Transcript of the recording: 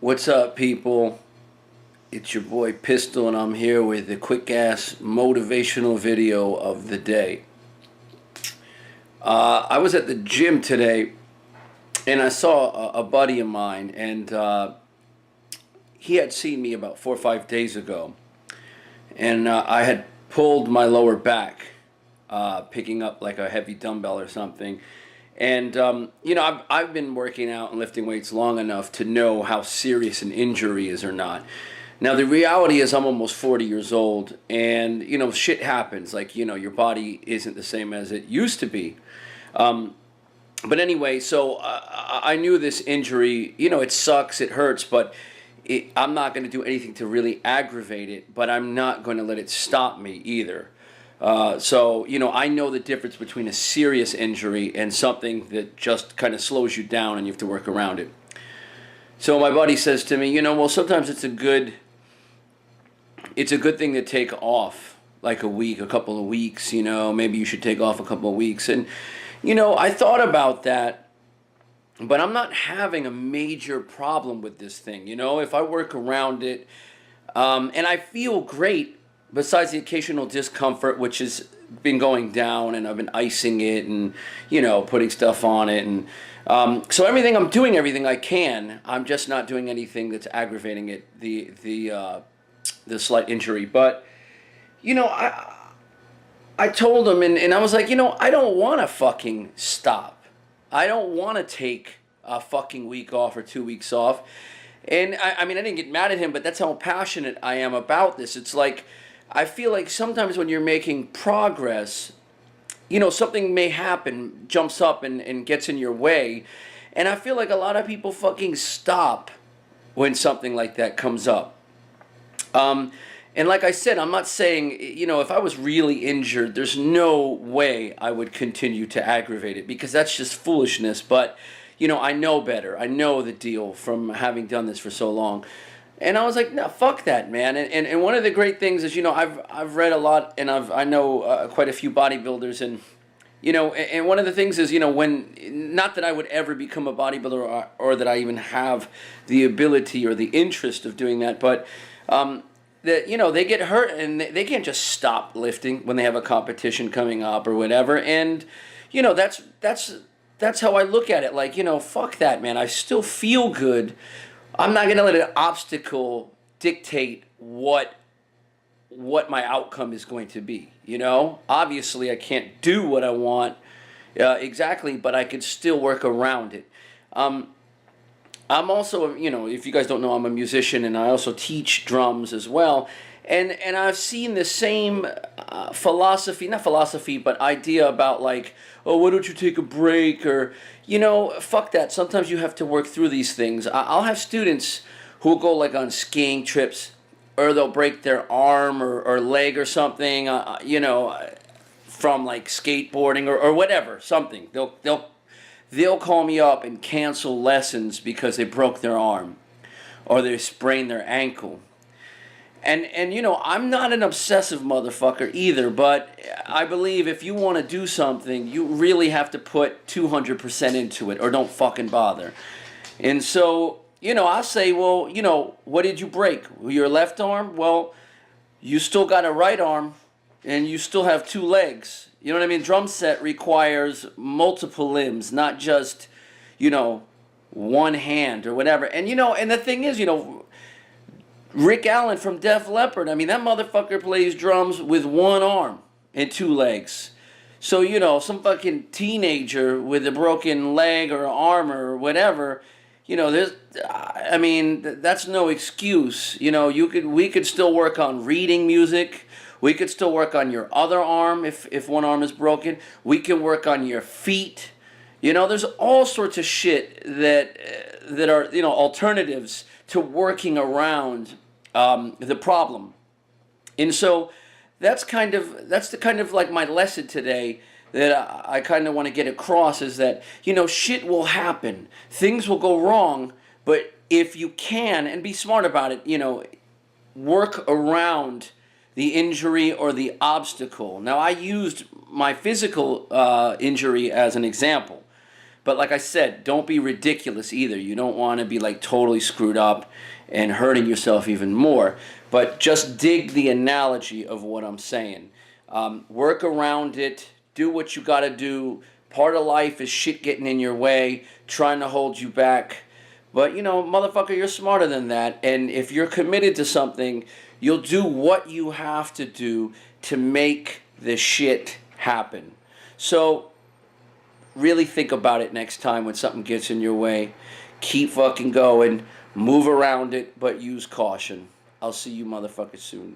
What's up, people? It's your boy Pistol, and I'm here with a quick ass motivational video of the day. I was at the gym today, and I saw a buddy of mine, and he had seen me about 4 or 5 days ago, and I had pulled my lower back, picking up like a heavy dumbbell or something. And, I've been working out and lifting weights long enough to know how serious an injury is or not. Now, the reality is I'm almost 40 years old, and, shit happens. Like, your body isn't the same as it used to be. But anyway, so I knew this injury, it sucks, it hurts, but I'm not going to do anything to really aggravate it, but I'm not going to let it stop me either. I know the difference between a serious injury and something that just kind of slows you down and you have to work around it. So my buddy says to me, well, sometimes it's a good thing to take off like a week, a couple of weeks, maybe you should take off a couple of weeks. And, I thought about that, but I'm not having a major problem with this thing. If I work around it, and I feel great, besides the occasional discomfort, which has been going down, and I've been icing it and, putting stuff on it. And so I'm doing everything I can. I'm just not doing anything that's aggravating it, the slight injury. But, I told him, and I was like, I don't want to fucking stop. I don't want to take a fucking week off or 2 weeks off. And, I didn't get mad at him, but that's how passionate I am about this. It's like, I feel like sometimes when you're making progress, something may happen, jumps up and gets in your way. And I feel like a lot of people fucking stop when something like that comes up. And like I said, I'm not saying, if I was really injured, there's no way I would continue to aggravate it, because that's just foolishness. But, I know better. I know the deal from having done this for so long. And I was like, no, fuck that, man. And one of the great things is, I've read a lot, and I know quite a few bodybuilders, and and one of the things is, not that I would ever become a bodybuilder, or that I even have the ability or the interest of doing that, but that they get hurt and they can't just stop lifting when they have a competition coming up or whatever. And that's how I look at it. Like, fuck that, man. I still feel good. I'm not going to let an obstacle dictate what my outcome is going to be, Obviously, I can't do what I want exactly, but I can still work around it. I'm also, if you guys don't know, I'm a musician, and I also teach drums as well. And I've seen the same not philosophy, but idea about like, oh, why don't you take a break? Or, fuck that. Sometimes you have to work through these things. I'll have students who'll go like on skiing trips, or they'll break their arm or leg or something, from like skateboarding or whatever, something. They'll call me up and cancel lessons because they broke their arm or they sprained their ankle. And I'm not an obsessive motherfucker either, but I believe if you want to do something, you really have to put 200% into it, or don't fucking bother. And so, I'll say, well, what did you break? Your left arm? Well, you still got a right arm, and you still have two legs. You know what I mean? Drum set requires multiple limbs, not just, one hand or whatever. And, and the thing is, Rick Allen from Def Leppard, that motherfucker plays drums with one arm and two legs. So, some fucking teenager with a broken leg or arm or whatever, that's no excuse. We could still work on reading music. We could still work on your other arm if one arm is broken. We can work on your feet. There's all sorts of shit that are, alternatives to working around the problem. And so that's the kind of like my lesson today that I kind of want to get across, is that, shit will happen. Things will go wrong, but if you can, and be smart about it, work around the injury or the obstacle. Now, I used my physical injury as an example, But like I said, don't be ridiculous either. You don't want to be like totally screwed up and hurting yourself even more. But just dig the analogy of what I'm saying. Work around it. Do what you got to do. Part of life is shit getting in your way, trying to hold you back. But, you know, motherfucker, you're smarter than that. And if you're committed to something, you'll do what you have to do to make the shit happen. So, really think about it next time when something gets in your way. Keep fucking going. Move around it, but use caution. I'll see you motherfuckers soon.